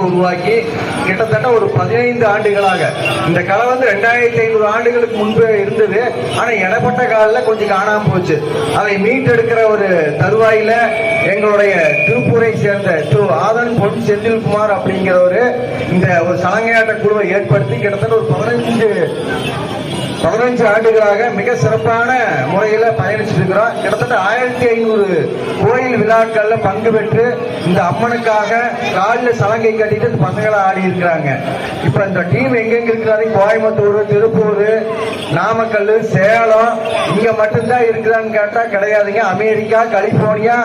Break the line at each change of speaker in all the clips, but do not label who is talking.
உருவாக்கி கிட்டத்தட்ட ஒரு 15 ஆண்டுகளாக இந்த கலை வந்து 2500 ஆண்டுகளுக்கு முன்பு இருந்தது. ஆனா இடப்பட்ட காலில் கொஞ்சம் காணாம போச்சு. அதை மீட்டெடுக்கிற ஒரு தருவாயில எங்களுடைய திருப்பூரை சேர்ந்த திரு ஆதன் பொன் செந்தில்குமார் அப்படிங்கிறவரு இந்த ஒரு சலங்கையாட்ட குழுவை ஏற்படுத்தி கிட்டத்தட்ட ஒரு 15 ஆண்டுகளாக மிக சிறப்பான முறையில பயணிச்சுட்டு இருக்கிறோம். கிட்டத்தட்ட 1500 கோயில் விழாக்கள்ல பங்கு பெற்று இந்த அம்மனுக்காக காலில் சலங்கை கட்டிட்டு பசங்களை ஆடி இருக்கிறாங்க. இப்ப இந்த டீம் எங்கெங்க இருக்கிறாரு? கோயம்புத்தூர், திருப்பூர், நாமக்கல், சேலம், இங்க மட்டும்தான் இருக்கிறான்னு கேட்டா கிடையாதுங்க. அமெரிக்கா, கலிபோர்னியா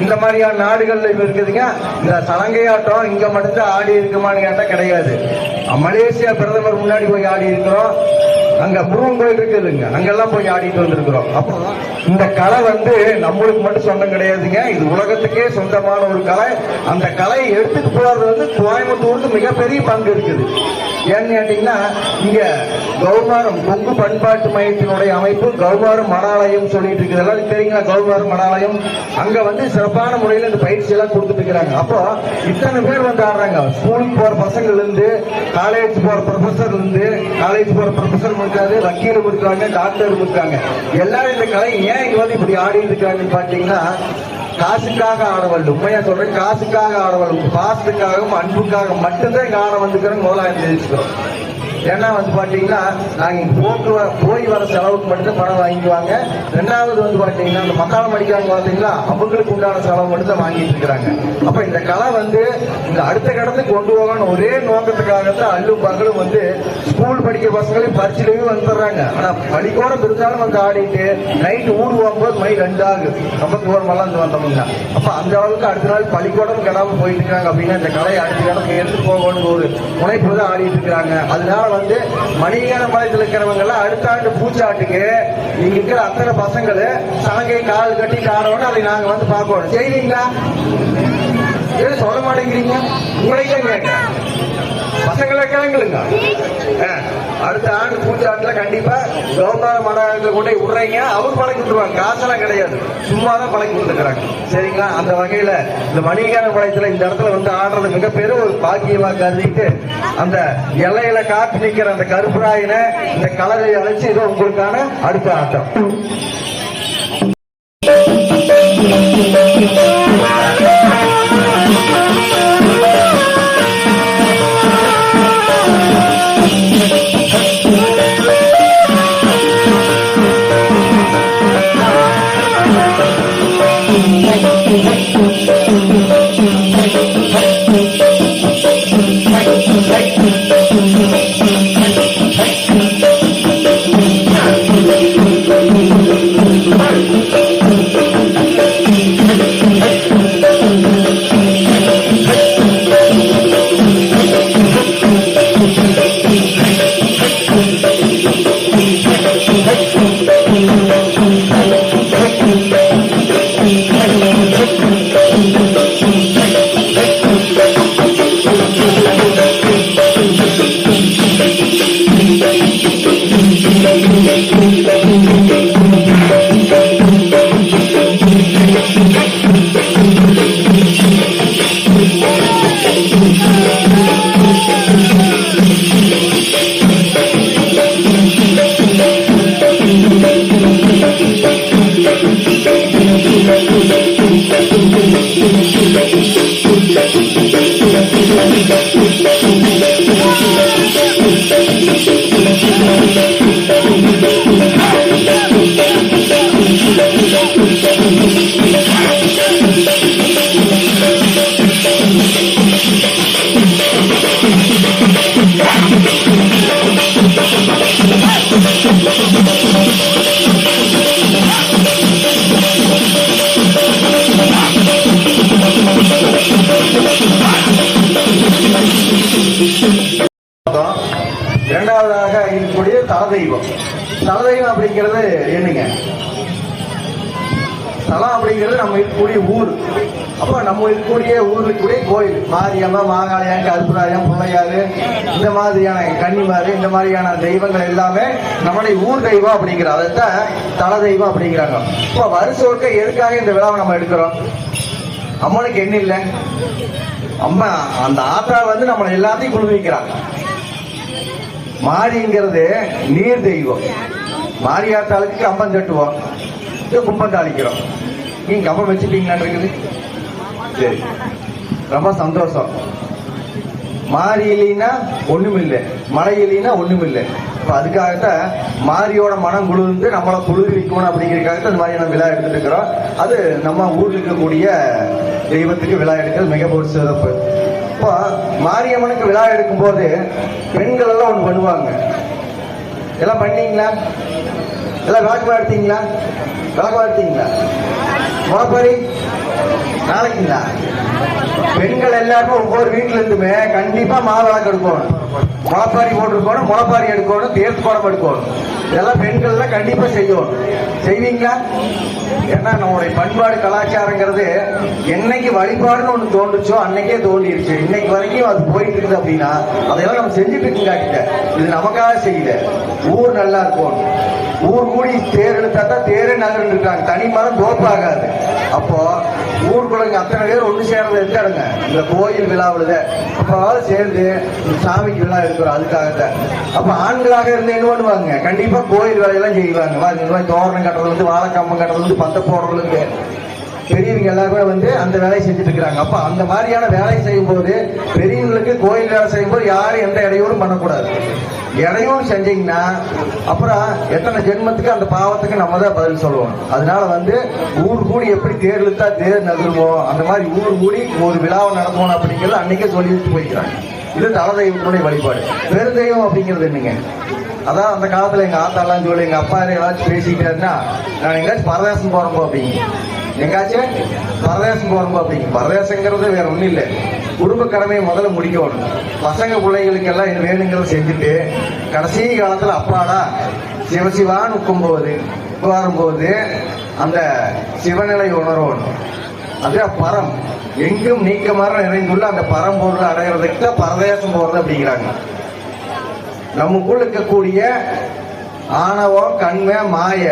இந்த மாதிரியான நாடுகள்ல இருக்குதுங்க. இந்த சலங்கையாட்டம் இங்க மட்டும்தான் ஆடி இருக்குமான்னு கேட்டா கிடையாது. மலேசியா பிரதமர் முன்னாடி போய் ஆடி இருக்கிறோம். அங்க முருகன் கோயில் இருக்குதுங்க, அங்கெல்லாம் போய் ஆடிட்டு வந்திருக்கிறோம். அப்போ இந்த கலை வந்து நம்மளுக்கு மட்டும் சொந்தம் கிடையாதுங்க. இது உலகத்துக்கே சொந்தமான ஒரு கலை. அந்த கலையை எடுத்துட்டு போறது வந்து கோயம்புத்தூருக்கு மிகப்பெரிய பங்கு இருக்குது. ஏன்னு கேட்டீங்கன்னா இங்க கௌமாரம் கொங்கு பண்பாட்டு மையத்தினுடைய அமைப்பு கௌமாரம் மடாலயம் சொல்லிட்டு இருக்குது. எல்லாரும் தெரியுங்களா? கௌமாரம் மடாலயம் அங்க வந்து சிறப்பான முறையில் இந்த பயிற்சி எல்லாம் கொடுத்துட்டு இருக்கிறாங்க. அப்போ இத்தனை பேர் வந்து ஆடுறாங்க. ஸ்கூலுக்கு போற பசங்கள்ல இருந்து, காலேஜ் போற ப்ரொஃபஸர்ல இருந்து, காலேஜ் போற ப்ரொஃபஸர் இருக்காது, வக்கீலும் இருக்காங்க, டாக்டரும் இருக்காங்க. எல்லாரும் இந்த கலை ஏன் இங்க வந்து இப்படி ஆடி இருக்காங்கன்னு பாத்தீங்கன்னா காசுக்காக ஆடவல். உண்மையா சொல்றேன், காசுக்காக ஆடவல், பாசத்துக்காகவும் அன்புக்காக மட்டும்தான் இங்க ஆட வந்துக்கிறோம். முதலாக தெரிவிச்சுக்கிறோம். ஏன்னா வந்து பாத்தீங்கன்னா நாங்க போய் வர செலவுக்கு மட்டும் பணம் வாங்கிக்குவாங்க. ரெண்டாவது வந்து பாத்தீங்கன்னா அந்த மக்காலம் அடிக்கிறாங்க பாத்தீங்களா, அவங்களுக்கு உண்டான செலவு மட்டும் தான் வாங்கிட்டு இருக்கிறாங்க. அப்ப இந்த கலை வந்து இந்த அடுத்த கடத்துக்கு கொண்டு போகணும் ஒரே நோக்கத்துக்காகத்தான் அல்லும் பகலும் வந்து ஸ்கூல் படிக்கிற பசங்களையும் பரிச்சிலேயே வந்துடுறாங்க. ஆனா பள்ளிக்கூடம் இருந்தாலும் வந்து ஆடிட்டு நைட்டு ஊர் போகும்போது மணி 2 ஆகுது. ரொம்ப தூரமெல்லாம் வந்து வந்தோம்னா அப்ப அந்த அளவுக்கு அடுத்த நாள் பள்ளிக்கூடம் கிடாம போயிட்டு இருக்காங்க. அப்படின்னா இந்த கலையை அடுத்த கடத்துக்கு எடுத்து போகணும் ஒரு முனைப்பு தான் ஆடிட்டு இருக்கிறாங்க. அதனால வந்து மணியான பாளையத்தில் இருக்கிறவங்க எல்லாம் அடுத்த ஆண்டு பூச்சாட்டுக்கு இங்க இருக்கிற அத்தனை பசங்களை சலங்கை கால் கட்டி ஆடணும். அதை நாங்க வந்து பார்க்கணும். செய்வீங்களா? சொல்ல மாட்டேங்கிறீங்க. உங்களையே கேட்க பசங்களை கிளங்குங்க. அடுத்த ஆண்டு பூச்சாட்டுல கண்டிப்பா கௌமார மடாலயத்தை கொண்டு விடுறீங்க. அவர் பழக்கி விட்டுருவாங்க. காசெல்லாம் கிடையாது, சும்மாதான் பழக்கி விட்டுருக்காங்க. சரிங்களா? அந்த வகையில இந்த மணிகான பாளையத்துல இந்த இடத்துல வந்து ஆடுறது மிகப்பெரிய ஒரு பாக்கியமா கருதிட்டு அந்த எல்லையில காத்து நிக்கிற அந்த கருப்புராயின இந்த கலரை அழைச்சு இது உங்களுக்கான அடுத்த ஆட்டம். இரண்டாவதாக இருக்கக்கூடிய தலதெய்வம். தலதெய்வம் அப்படிங்கிறது என்னங்க? தலம் அப்படிங்கிறது நம்ம இருக்கக்கூடிய ஊர். அப்ப நம்ம இருக்கக்கூடிய ஊருக்குரிய கோயில் மாரியம்மா, மாகாளியம், கருப்புராயம், பிள்ளையாறு, இந்த மாதிரியான கன்னிமாறு, இந்த மாதிரியான தெய்வங்கள் எல்லாமே நம்முடைய ஊர் தெய்வம் அப்படிங்கிற அதைத்தான் தல தெய்வம் அப்படிங்கிறாங்க. இப்போ வருஷம் எதுக்காக இந்த விழாவை நம்ம எடுக்கிறோம்? அம்மனுக்கு என்ன இல்லை? அம்மா அந்த ஆத்தா வந்து நம்மளை எல்லாத்தையும் குளிர்விக்கிறாங்க. மாரிங்கிறது நீர் தெய்வம். மாரியாத்தாளுக்கு கம்பம் தட்டுவோம், கும்பம் தாளிக்கிறோம். நீங்க கம்பம் வச்சுட்டீங்களான்னு இருக்குது. சரி, ரொம்ப சந்தோஷம். மாறி இல்லைன்னா ஒண்ணுமில்லை, மழை இல்லைன்னா ஒண்ணுமில்லை. இப்ப அதுக்காகத்தான் மாரியோட மனம் குளிர்ந்து நம்மளை குளிர்விக்கணும் அப்படிங்கிறதுக்காக அந்த மாதிரியான விழா எடுத்துட்டு இருக்கிறோம். அது நம்ம ஊர்ல இருக்கக்கூடிய தெய்வத்துக்கு விழா எடுக்கிறது மிக ஒரு சிறப்பு. இப்போ மாரியம்மனுக்கு விழா எடுக்கும் போது பெண்கள் எல்லாம் ஒண்ணு பண்ணுவாங்க. எல்லாம் பண்ணீங்களா? எல்லாம் விளக்கு எடுத்தீங்களா? விளக்கு எடுத்தீங்களா? முளைப்பாரி நாளைக்குங்களா? பெண்கள் எல்லாருமே ஒவ்வொரு வீட்டுல இருந்துமே கண்டிப்பா மாவிளக்கு எடுக்கணும், முளைப்பாரி போட்டிருக்கணும், முளைப்பாரி எடுக்கணும், தேர்த்து குடம் எடுக்கணும். இதெல்லாம் பெண்கள் எல்லாம் கண்டிப்பா செய்யணும். செய்வீங்களா? ஏன்னா நம்மளுடைய பண்பாடு கலாச்சாரங்கிறது என்னைக்கு வழிபாடுன்னு ஒண்ணு தோன்றுச்சோ அன்னைக்கே தோண்டிருச்சு. இன்னைக்கு வரைக்கும் அது போயிட்டு இருக்குது. அப்படின்னா அதையெல்லாம் நம்ம செஞ்சுட்டு இருக்குங்க. இது நமக்காக செய்யல, ஊர் நல்லா இருக்கும். ஊர் கூடி தேர் எடுத்தா தேரே நகர்ந்து இருக்காங்க. தனி மரம் தோப்பாகாது. அப்போ ஊருக்குள்ள அத்தனை பேர் ஒண்ணு சேர்ந்து இருக்காடுங்க இந்த கோயில் விழாவில். அப்பாவது சேர்ந்து சாமிக்கு விழா இருக்கிறோம். அதுக்காகத்தான். அப்ப ஆண்களாக இருந்து என்ன பண்ணுவாங்க? கண்டிப்பா கோயில் வேலையெல்லாம் செய்வாங்க. தோரணம் கட்டுறது வந்து, வாழைக்கம்பம் கட்டுறது வந்து, பத்த போடுறது, பெரியவங்க எல்லாருமே வந்து அந்த வேலையை செஞ்சுட்டு இருக்கிறாங்க. அப்ப அந்த மாதிரியான வேலையை செய்யும் போது பெரியவங்களுக்கு கோயில் வேலை செய்யும் போது யாரும் எந்த இடையூறும் பண்ணக்கூடாது. இடையூறு செஞ்சீங்கன்னா அப்புறம் எத்தனை ஜென்மத்துக்கு அந்த பாவத்துக்கு நம்ம தான் பதில் சொல்லுவோம். அதனால வந்து ஊர் கூடி எப்படி தேர் இழுத்தா தேர் நகருவோம், அந்த மாதிரி ஊர் கூடி ஒரு விழாவை நடத்துவோம் அப்படிங்கிறது அன்னைக்கே சொல்லி வச்சு போய்க்கிறாங்க. இது தல தெய்வத்தினுடைய வழிபாடு. பெருந்தெய்வம் அப்படிங்கிறது என்னங்க? அதான் அந்த காலத்துல எங்க ஆத்தாலாம் சொல்லி, எங்க அப்பா ஏதாச்சும் பேசிக்கிட்டாருன்னா, நான் எங்காச்சும் பரதேசம் போறப்போ அப்படிங்க, எங்காச்சும் பரதேசம் போறப்போ அப்படிங்க. பரதேசங்கிறது வேற ஒண்ணும் இல்லை, குடும்ப கடமையை முதல்ல முடிக்கணும். பசங்க பிள்ளைகளுக்கு எல்லாம் என்ன வேணுங்கிறத செஞ்சுட்டு கடைசி காலத்துல அப்பாடா சிவசிவான்னு உட்காரும்போது அந்த சிவநிலை உணரணும். அது பரம் எங்கும் நீக்கமாக நிறைந்துள்ள அந்த பரம்பொருள் அடைகிறதுக்கு தான் பரதேசம் போறது அப்படிங்கிறாங்க. நமக்குள்ள இருக்கக்கூடிய ஆணவம், கண்மை, மாய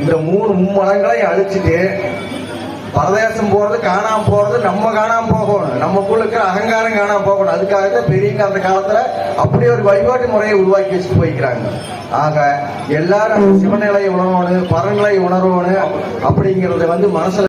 இந்த மூணு மும்மலங்களை அழிச்சுட்டு பரதேசம் போறது, காணாம போறது, நம்ம காணாம போகணும். நமக்குள்ள இருக்கிற அகங்காரம் காணாம போகணும். அதுக்காக பெரியவங்க அந்த காலத்துல அப்படி ஒரு வழிபாட்டு முறையை உருவாக்கி வச்சுட்டு போய்க்கிறாங்க. ஆக எல்லாரும் சிவநிலையை உணரணும், பரநிலை உணரணும் அப்படிங்கறத வந்து மனசுல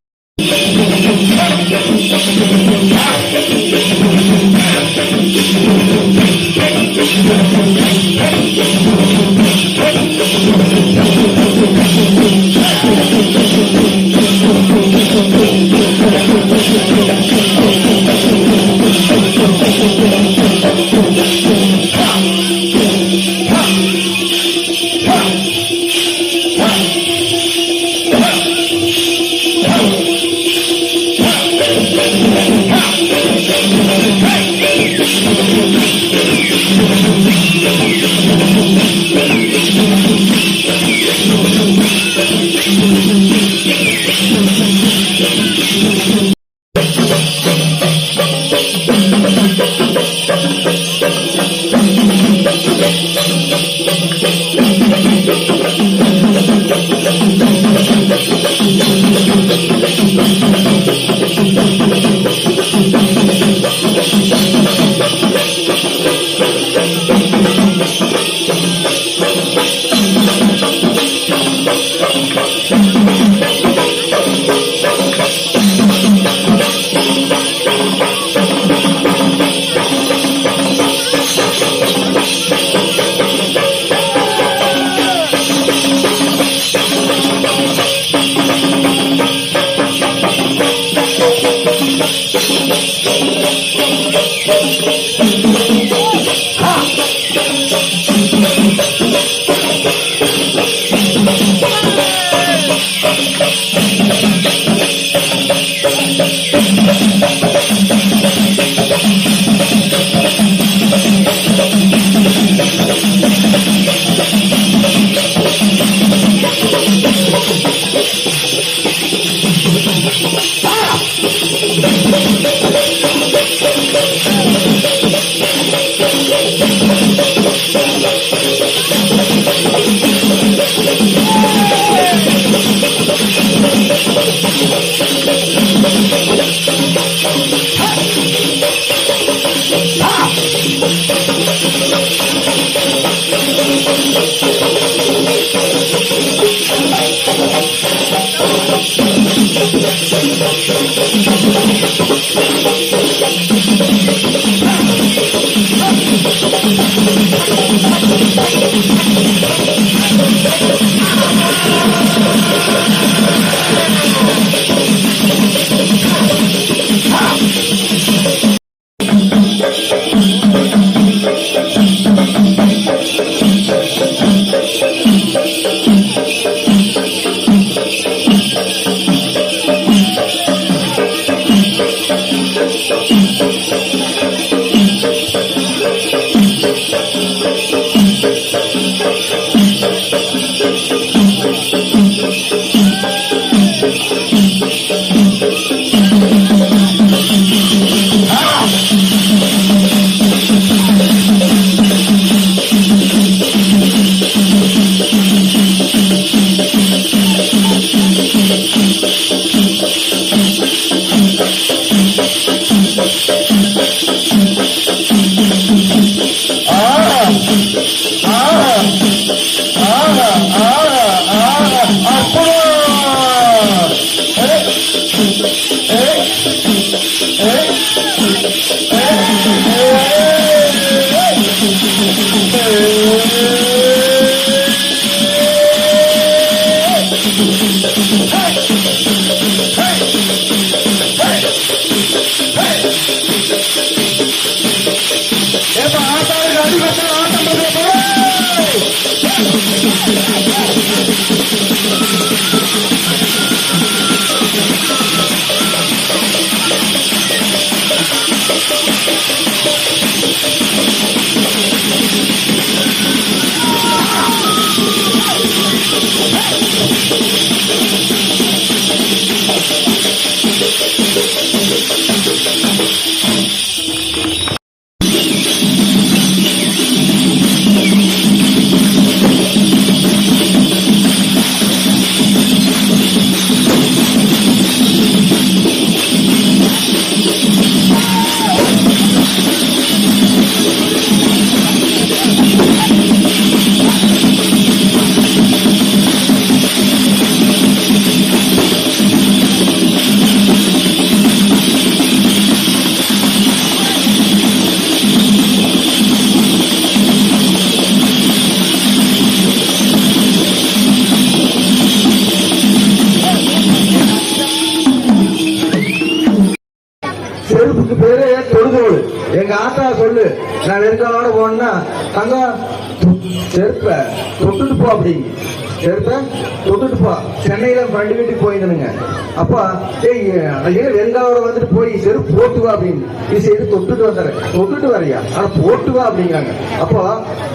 செருப்புக்கு பேரு தொழுதோடு. எங்க ஆத்தா சொல்லு, நான் நெருக்காலோட போனா தங்கம் செருப்ப தொட்டுட்டு போ அப்படிங்க. செருப்ப தொட்டுட்டு போ. சென்னையில ஃப்ரெண்டு வீட்டுக்கு போயிருந்தனுங்க. அப்பா வெங்காவோட வந்துட்டு போய் செருப்பு போட்டு வா அப்படின்னு. இது செய்து தொட்டுட்டு வந்துடுறேன். தொட்டுட்டு வரையா, ஆனா போட்டு வா அப்படிங்கிறாங்க. அப்போ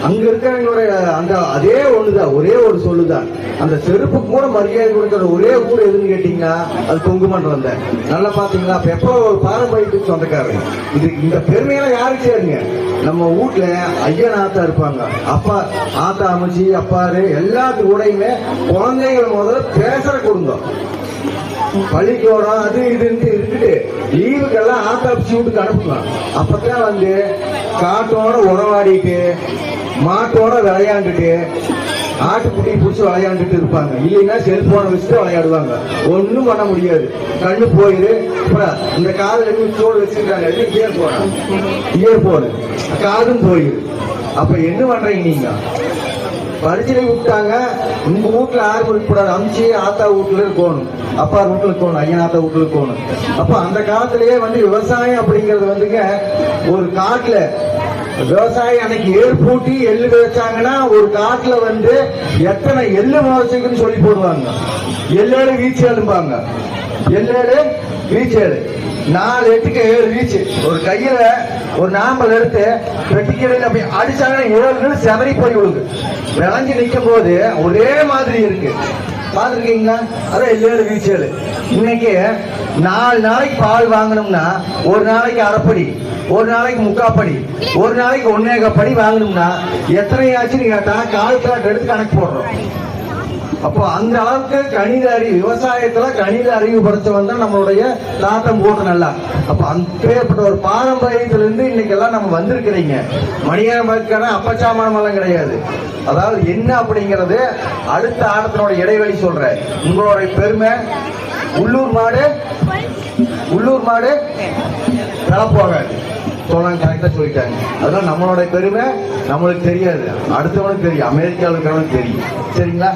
அங்க இருக்கிறவங்களோட அந்த அதே ஒண்ணுதான், ஒரே ஒரு சொல்லுதான். அந்த செருப்பு கூட மரியாதை கொடுக்கிற ஒரே ஊர் எதுன்னு கேட்டீங்கன்னா அது தொங்குமன்றம் தான். நல்லா பாத்தீங்களா, அப்ப எப்போ ஒரு பாரம்பரியத்துக்கு சொந்தக்காரங்க. இது இந்த பெருமையெல்லாம் யாருக்கு சேருங்க? நம்ம வீட்டுல ஐயன் ஆத்தா இருப்பாங்க, அப்பா ஆத்தா அமைச்சி அப்பாரு எல்லாத்து கூடயுமே குழந்தைகள் முதல்ல பேசுற குடும்பம். பள்ளிக்கூடம் அது இதுன்னு இருந்துட்டு லீவுக்கெல்லாம் ஆத்தாப்பிச்சு வீட்டுக்கு அனுப்புவாங்க. அப்பதான் வந்து காட்டோட உறவாடிட்டு மாட்டோட விளையாண்டுட்டு ஆட்டுக்குட்டி பிடிச்சி விளையாண்டுட்டு இருப்பாங்க. இல்லைன்னா செல்போனை வச்சுட்டு விளையாடுவாங்க. ஒன்னும் பண்ண முடியாது. கண்ணு போயிரு. இந்த காதுல சோடு வச்சிருக்காங்க, இயர் போன காதும் போயிரு. அப்ப என்ன பண்றீங்க நீங்க? பரிசீலை விட்டாங்க. உங்க வீட்டுல யாரும் இருக்கக்கூடாது, அமிச்சு ஆத்தா வீட்டுல இருக்கணும், அப்பா வீட்டுல இருக்கணும், ஐயன் ஆத்தா வீட்டுல இருக்கணும். அப்ப அந்த காலத்திலேயே வந்து விவசாயம் அப்படிங்கறது வந்துங்க, ஒரு காட்டுல விவசாயம் அன்னைக்கு ஏர் பூட்டி எள்ளு விதைச்சாங்கன்னா ஒரு காட்டுல வந்து எத்தனை எள்ளு விவசாயிக்குன்னு சொல்லி போடுவாங்க. எள்ளேடு வீச்சு எழும்பாங்க. எள்ளேடு வீச்சேடு 4 8க்கு 7 வீச்சு. ஒரு கையில ஒரு நாம்பல் எடுத்து வெட்டிக்கடையில் அப்படி அடிச்சாங்கன்னா 7 செதறி போய் விழுது. விளைஞ்சு நிற்கும் போது ஒரே மாதிரி இருக்கு. பாத்துருக்கீங்களா? அதான் 7 வீச்சேடு. இன்னைக்கு 4 நாளைக்கு பால் வாங்கணும்னா ஒரு நாளைக்கு அரைப்படி, ஒரு நாளைக்கு 3/4 படி, ஒரு நாளைக்கு 1/4 படி வாங்கணும்னா எத்தனை ஆச்சுன்னு கேட்டா கால்குலேட்டர் எடுத்து கணக்கு போடுறோம். அப்போ அந்த அளவுக்கு கணித அறிவு, விவசாயத்துல கணித அறிவு படைச்சவன் தான் நம்மளுடைய தாத்தம் போட்டு நல்லா. அப்ப அப்பேற்பட்ட ஒரு பாரம்பரியத்திலிருந்து இன்னைக்கு எல்லாம் நம்ம வந்திருக்கிறீங்க. மணியரம்பக்கான அப்பச்சாமானம் எல்லாம் கிடையாது. அதாவது என்ன அப்படிங்கிறது அடுத்த ஆடத்தினோட இடைவெளி சொல்றேன். உங்களுடைய பெருமை உள்ளூர் மாடு கலப்போகாது. கரெக்டா சொல்லிட்டாங்க. அதெல்லாம் நம்மளோட பெருமை நம்மளுக்கு தெரியாது, அடுத்தவனுக்கு தெரியும், அமெரிக்காவில் இருக்கிறவனுக்கு தெரியும். சரிங்களா?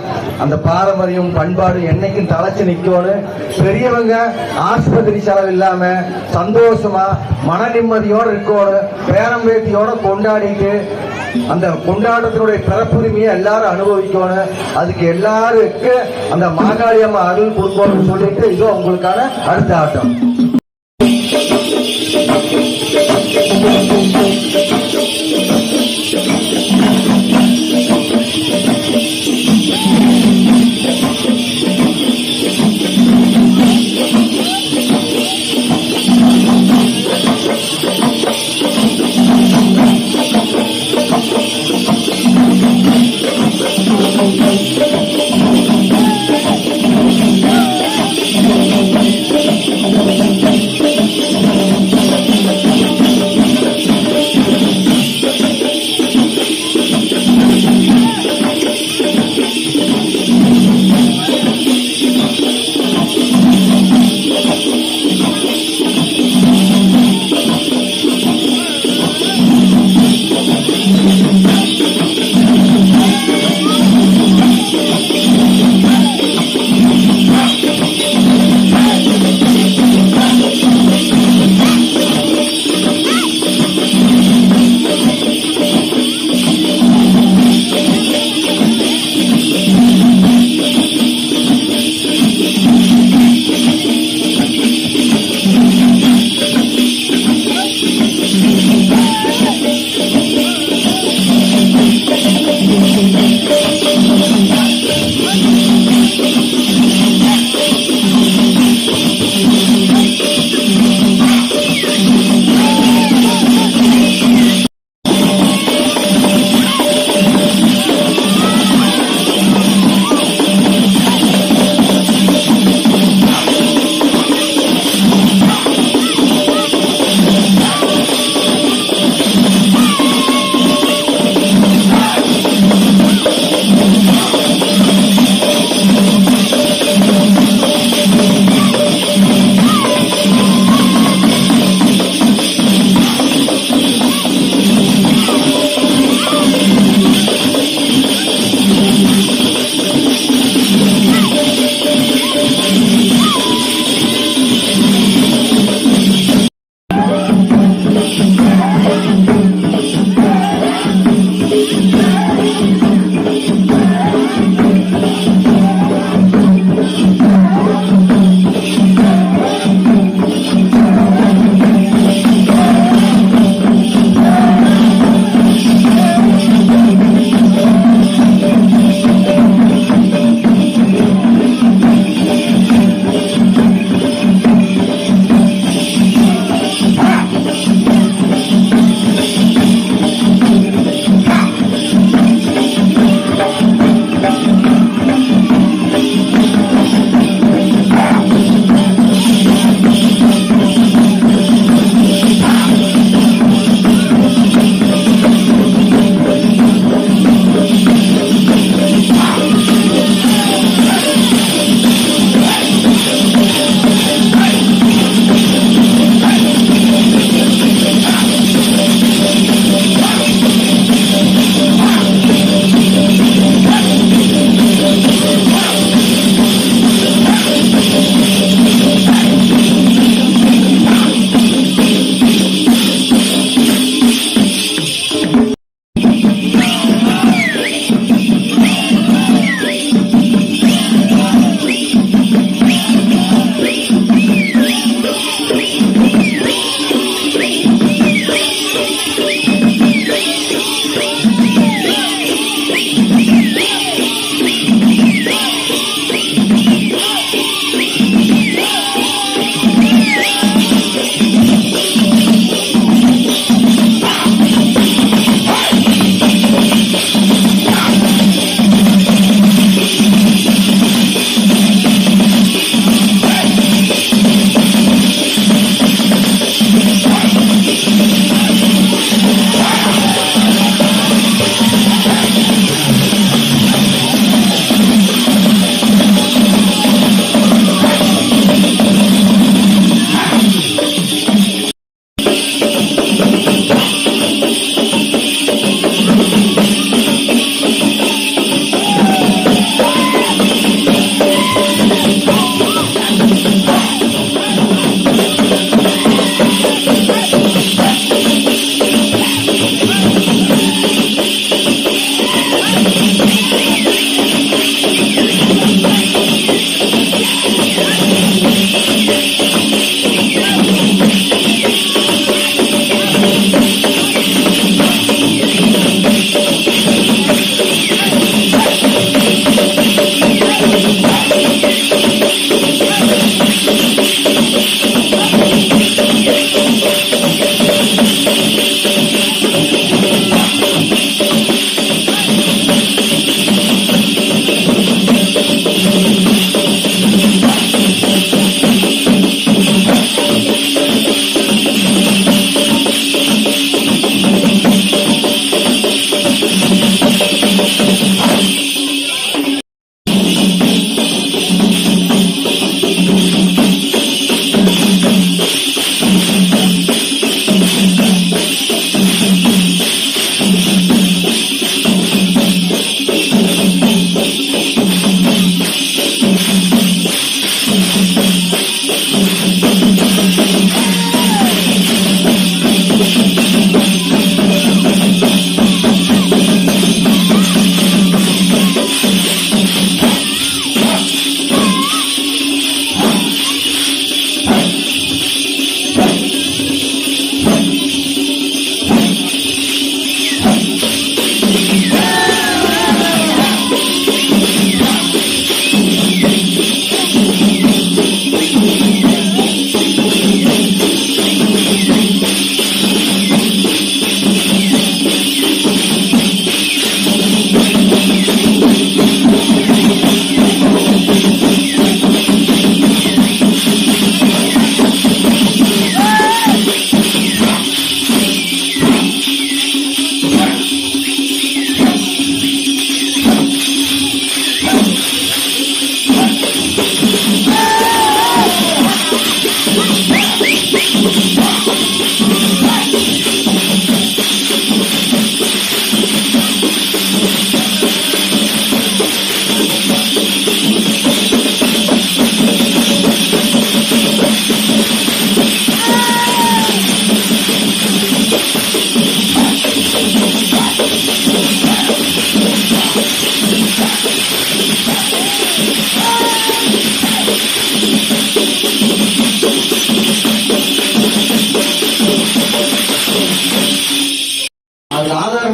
அந்த பாரம்பரியம் பண்பாடு என்னைக்கும் தலைச்சு நிக்கணும். பெரியவங்க ஆஸ்பத்திரி செலவு இல்லாம சந்தோஷமா மன நிம்மதியோட இருக்கணும். பேரம்பேத்தியோட கொண்டாடிட்டு அந்த கொண்டாட்டத்தினுடைய பிறப்புரிமையை எல்லாரும் அனுபவிக்கணும். அதுக்கு எல்லாருக்கு அந்த மாகாளி அம்மா அருள் கொடுக்கணும்னு சொல்லிட்டு இதோ உங்களுக்கான அடுத்த ஆட்டம்.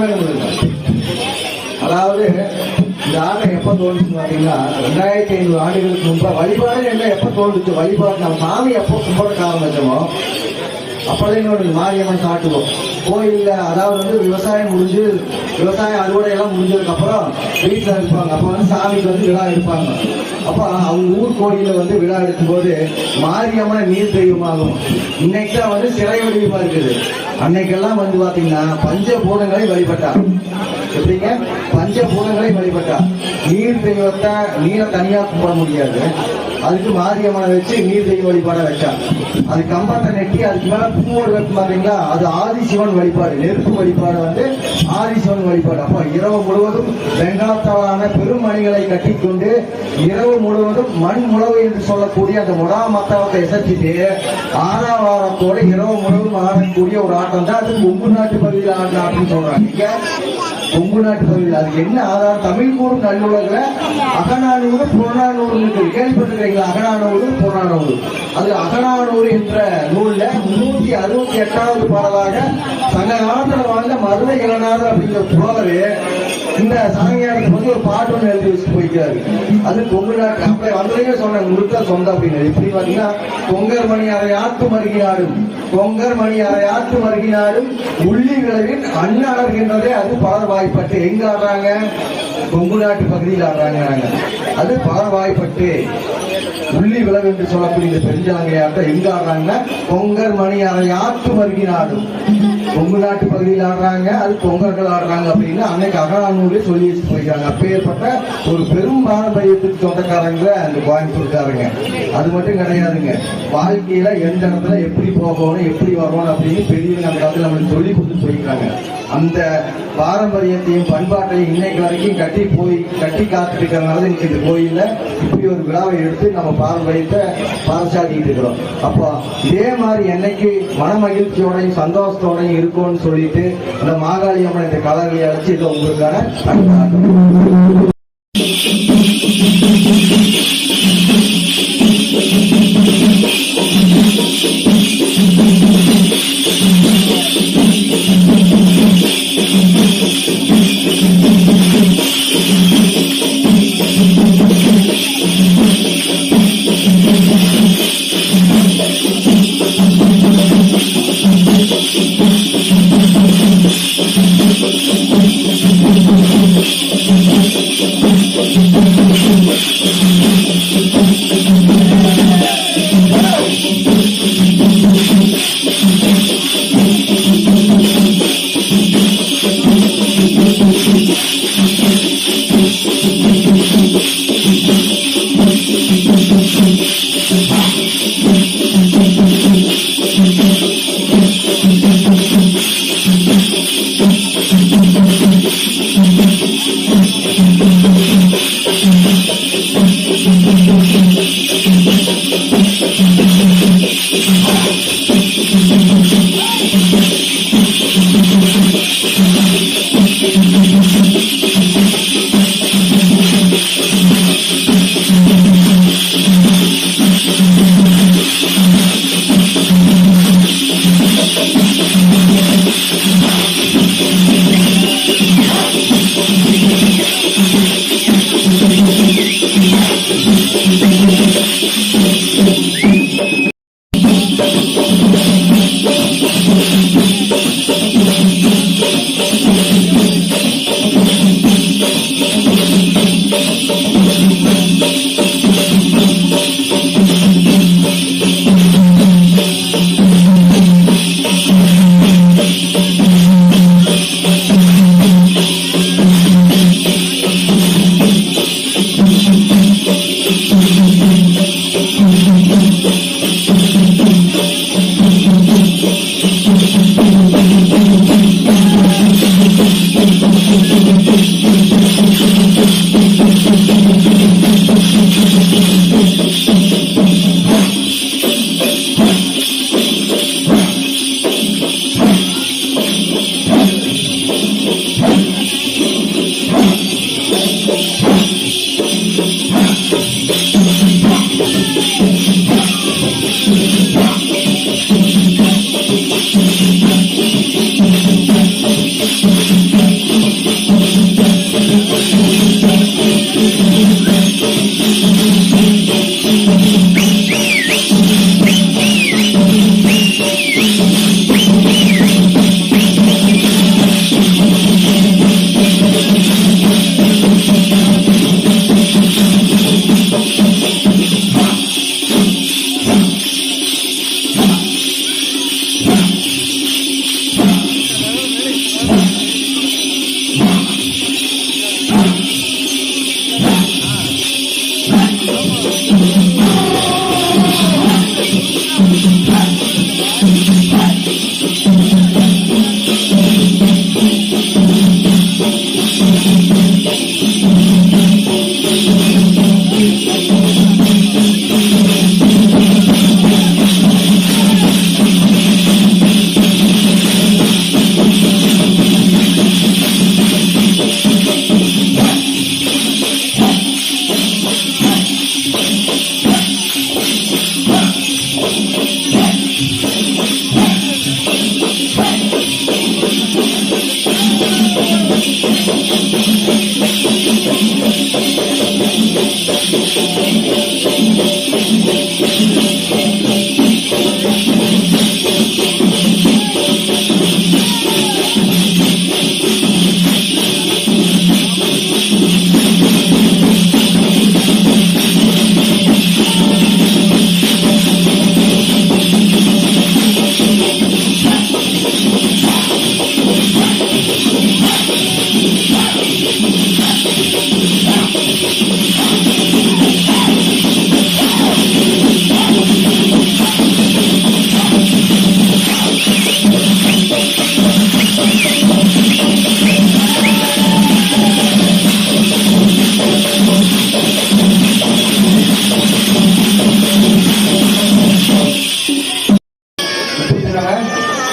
மேலும் விழுங்க. அதாவது இந்த ஆட்டை எப்ப தோன்றுச்சு பாத்தீங்கன்னா 2500 ஆண்டுகளுக்கு முன்பா வழிபாடு என்ன எப்ப தோன்றுச்சு, வழிபாடு நம்ம சாமி எப்போ கும்பிட ஆரம்பிச்சோமோ அப்பதான் மாரியம்மன் காட்டுவோம் கோயில்ல. அதாவது விவசாயம் முடிஞ்சு விவசாயம் அறுவடை எல்லாம் முடிஞ்சதுக்கு அப்புறம் வீட்டுல இருப்பாங்க. அப்ப சாமிக்கு விழா எடுப்பாங்க. அப்ப அவங்க ஊர் கோயில விழா எடுக்கும் போது மாரியம்மனை நீர் தெய்வமாகும். இன்னைக்கு தான் சிலை வடிவமா இருக்குது. அன்னைக்கெல்லாம் பாத்தீங்கன்னா பஞ்சபூதங்களை வழிபட்டா. எப்படிங்க? பஞ்சபூதங்களை வழிபட்டா. நீர் தெய்வத்தை நீரை தனியா கும்பிட முடியாது. அதுக்கு மாரியம்மனை வச்சு நீர் தெய்வ வழிபாட வச்சா. அது கம்பத்தை நெட்டி அதுக்கு மேல பூவோடு வைக்கும் பாத்தீங்களா, அது ஆதிசிவன் வழிபாடு. நெருப்பு வழிபாடு ஆதிசிவன் வழிபாடு. அப்ப இரவு முழுவதும் வெங்காலத்தாலான பெருமணிகளை கட்டிக்கொண்டு இரவு முழுவதும் மண் முழவு என்று சொல்லக்கூடிய அந்த முடா மத்தாவத்தை எசத்திட்டு ஆறாவாரத்தோட இரவு முழுவதும் ஆடக்கூடிய ஒரு ஆட்டம் தான் அது கொங்கு நாட்டு பகுதியில் ஆடின ஆட்டம்னு சொல்றாங்க. கொங்கு நாட்டு பகுதியில் அதுக்கு என்ன ஆதாரம்? தமிழ் கூறும் நல்லுலகில் அகநானூறு புறநானூறு இருக்கு. கேள்விப்பட்டிருக்கிறீங்களா? அகநானூறு புறநானூறு. அது அகநானூறு என்ற நூல்ல 368வது பாடலாக சங்க காலத்தில் வாழ்ந்த மருத இளநாதர் அப்படிங்கிற புலவரு இந்த சாமியாருக்கு ஒரு பாட்டு ஒன்று எழுதி வச்சு போய்க்கிறாரு. அது கொங்கு நாட்டு அப்படி வந்ததையே சொன்ன முழுக்க சொந்தம் அப்படின்னு. எப்படி பாத்தீங்கன்னா, கொங்கர் மணி அரை ஆத்து மருகினாடும் கொங்கர் மணி அரை ஆத்து மருகினாடும் உள்ளி விளைவின் அண்ணன் அடர்கின்றதே அது பலர் வாய்ப்பட்டு. எங்க ஆடுறாங்க? கொங்கு நாட்டு பகுதியில் ஆடுறாங்க. அது பலர் வாய்ப்பட்டு உள்ளி விளைவு என்று சொல்லக்கூடிய பெருஞ்சாங்கையாட்டம் எங்க ஆடுறாங்கன்னா கொங்கர் மணி அரை ஆத்து மருகினாடும் கொங்கு நாட்டு பகுதியில் ஆடுறாங்க. அது கொங்கர்கள் ஆடுறாங்க அப்படின்னு அன்னைக்கு அகநானூரே சொல்லி வச்சு போயிருக்காங்க. அப்பேற்பட்ட ஒரு பெரும் பாரம்பரியத்துக்கு சொந்தக்காரங்க அந்த கோயம்புத்தூர்காரங்க. அது மட்டும் கிடையாதுங்க. வாழ்க்கையில எந்த இடத்துல எப்படி போகணும் எப்படி வரணும் அப்படின்னு பெரியவங்க அந்த காலத்துல நம்மளுக்கு சொல்லி கொடுத்து போயிருக்காங்க. அந்த பாரம்பரியத்தையும் பண்பாட்டையும் இன்னைக்கு வரைக்கும் கட்டி காத்துட்டு இருக்கிறதுனால இன்னைக்கு இந்த கோயில்ல இப்படி ஒரு விழாவை எடுத்து நம்ம பாரம்பரியத்தை பாரசாட்டிட்டு இருக்கிறோம். அப்போ இதே மாதிரி என்னைக்கு மன மகிழ்ச்சியோடையும் சந்தோஷத்தோடையும் இருக்கும்னு சொல்லிட்டு இந்த மாகாளி அம்மன் இந்த கலர்களை அழைச்சி இது உங்களுக்கான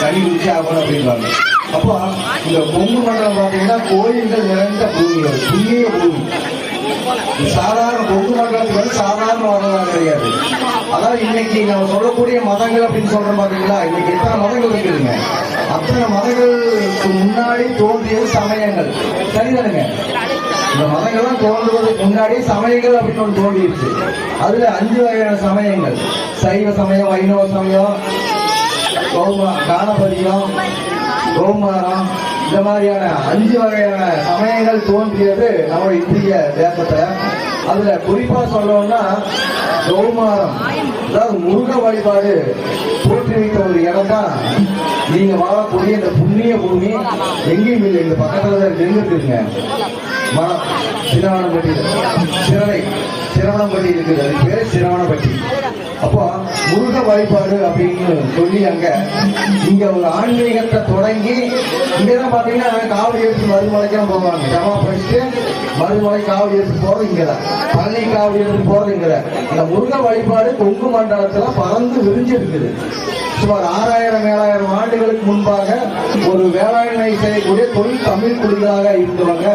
கனி குடிச்சு ஆகணும் அப்படின்றாங்க. அப்போ இந்த கொங்கு மண்டலம் பார்த்தீங்கன்னா கோயில்கள் நிறைந்த பூமி, புண்ணிய பூமி. சாதாரண கொங்கு மண்டலத்துக்கு வந்து சாதாரண வரலாறு கிடையாது. அதாவது இன்னைக்கு நம்ம சொல்லக்கூடிய மதங்கள் அப்படின்னு சொல்றோம் பாத்தீங்களா, இன்னைக்கு எத்தனை மதங்கள் இருக்குதுங்க. அத்தனை மதங்களுக்கு முன்னாடி தோன்றியது சமயங்கள். சரிதானுங்க? இந்த மதங்கள்லாம் தோன்றுவதற்கு முன்னாடி சமயங்கள் அப்படின்னு ஒன்று தோன்றிடுச்சு. அதுல 5 வகையான சமயங்கள்: சைவ சமயம், வைணவ சமயம், காணபதியம், கௌமாரம், இந்த மாதிரியான 5 வகையான சமயங்கள் தோன்றியது நம்ம இந்திய தேசத்தை. அதுல குறிப்பா சொல்லணும்னா கௌமாரம், அதாவது முருக வழிபாடு போற்றி வைத்த ஒரு இடம் தான் நீங்க வாழக்கூடிய இந்த புண்ணிய பூமி. எங்கேயும் இல்லை, இந்த பக்கத்துல எங்க இருக்குங்க, மனம் சிரவணப்பட்டி, சிரவணப்பட்டி இருக்குது. அது பேர் சிரவணப்பட்டி. அப்போ முருக வழிபாடு அப்படின்னு சொல்லி இங்க ஒரு ஆன்மீகத்தை தொடங்கி இங்கதான் பாத்தீங்கன்னா காவடி எடுத்து மருமலைக்கெல்லாம் போவாங்க. ஜமா படிச்சுட்டு மருமலை காவடி எடுத்து போறது இங்கதான், பழனி காவடி எடுத்து போறது இங்கதான். இந்த முருக வழிபாடு கொங்கு மண்டலத்துல பறந்து விரிஞ்சு இருக்குது. சுமார் 6000-7000 ஆண்டுகளுக்கு முன்பாக ஒரு வேளாண்மை செய்யக்கூடிய தொழில் தமிழ் குடிகளாக இருந்தவங்க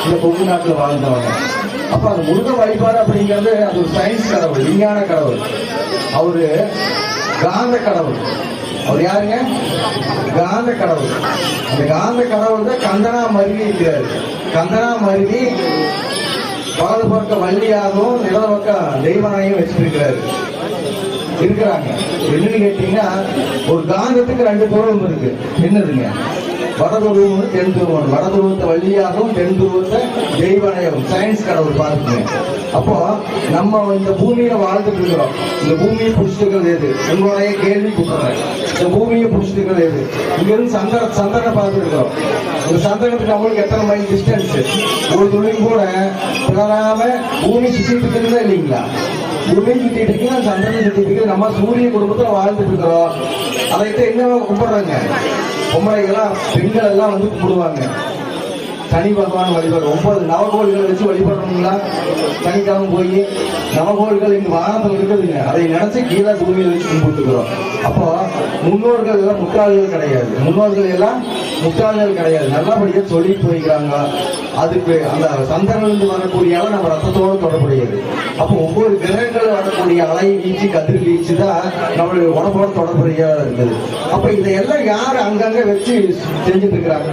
இந்த கொங்கு நாட்டில் வாழ்ந்தவங்க. அப்ப அந்த முருக வழிபாடு அப்படிங்கிறது அது ஒரு சயின்ஸ் கடவுள், விஞ்ஞான கடவுள். அவரு காந்த கடவுள். அவர் யாருங்க? காந்த கடவுள். அந்த காந்த கடவுள் தான் கந்தனா மருவி இருக்கிறாரு. கந்தனா மருவி வலது பக்கம் வள்ளியாகவும் இடது பக்கம் தெய்வனையும் வச்சிருக்கிறாரு இருக்கிறாங்க. என்னன்னு கேட்டீங்கன்னா, ஒரு காந்தத்துக்கு 2 துருவம் இருக்கு. என்னதுங்க? வடதுருவம், தென் துருவம். வடதுருவத்தை வள்ளியாகவும் தென் துருவத்தை தெய்வனையும். சயின்ஸ் கடவுள் பார்த்துங்க. அப்போ நம்ம இந்த பூமியில வாழ்ந்துட்டு இருக்கிறோம். இந்த பூமியை புடிச்சிட்டு எது? உங்களுடைய கேள்வி கொடுக்குறேன். இந்த பூமியை புடிச்சிட்டு எது? இங்க இருந்து சந்திரனை பார்த்துட்டு இருக்கிறோம். இந்த சந்திரனுக்கு நம்மளுக்கு எத்தனை மைல் டிஸ்டன்ஸ்? ஒரு துளியும் கூட பிளராம பூமி சுத்திட்டு இருக்கிறதா இல்லைங்களா? பூமி சுத்திட்டு இருக்கீங்க, சந்திரனை சுத்திட்டு இருக்கு. நம்ம சூரிய குடும்பத்துல வாழ்ந்துட்டு இருக்கிறோம். அதைத்தான் என்ன கும்பிடுறாங்க பொம்பளைகள்லாம், பெண்கள் எல்லாம் வந்து கும்பிடுவாங்க. சனி பகவான் வழிபாடு 9 நவகோள்களை வச்சு வழிபடுறோம்ங்களா? சனிக்கிழமை போய் நவகோள்கள் இங்க வானத்தில் இருக்குதுங்க, அதை நினைச்சு கீழே பூமியை வச்சு கும்பிட்டுக்கிறோம். அப்போ முன்னோர்கள் எல்லாம் முட்டாள்கள் கிடையாது. முன்னோர்கள் எல்லாம் முட்டாள்கள் கிடையாது. நல்லபடியா சொல்லி போய்க்கிறாங்க. அதுக்கு அந்த சந்திரனிலிருந்து வரக்கூடிய அலை நம்ம ரத்தத்தோடு தொடர்புடையது. அப்போ ஒவ்வொரு கிரகங்கள் வரக்கூடிய அலை வீச்சு, கதிர் வீச்சு தான் நம்மளுடைய உடம்போட தொடர்புடையதா இருக்குது. அப்ப இதையெல்லாம் யாரு அங்கங்க வச்சு செஞ்சுட்டு இருக்கிறாங்க?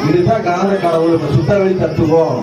இதுதான் காந்த கடவுள், சுத்தவெளி தத்துவம்.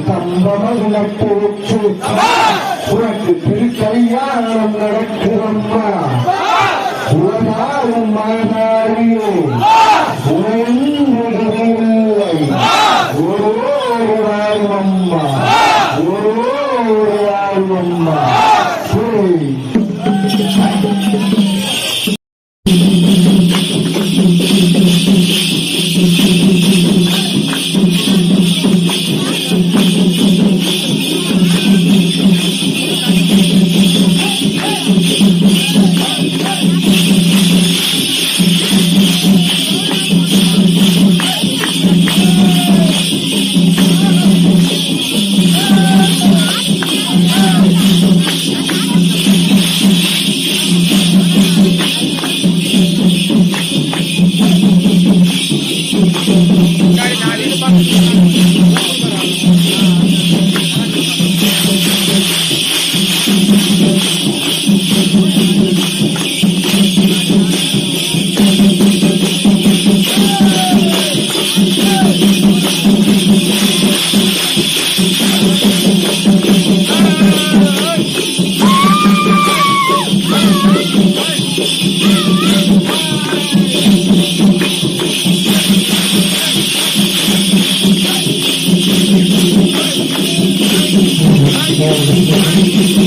கம்பமம் நட்டு வச்சு உனக்கு திருக்கல்யாணம் நடக்கிறம்மா. உலகாரும் மாதாரியே உயர்ந்தில்லை ஒரு வாழ்வம்மா, ஒரு வாழ்வம்மா.
Thank you.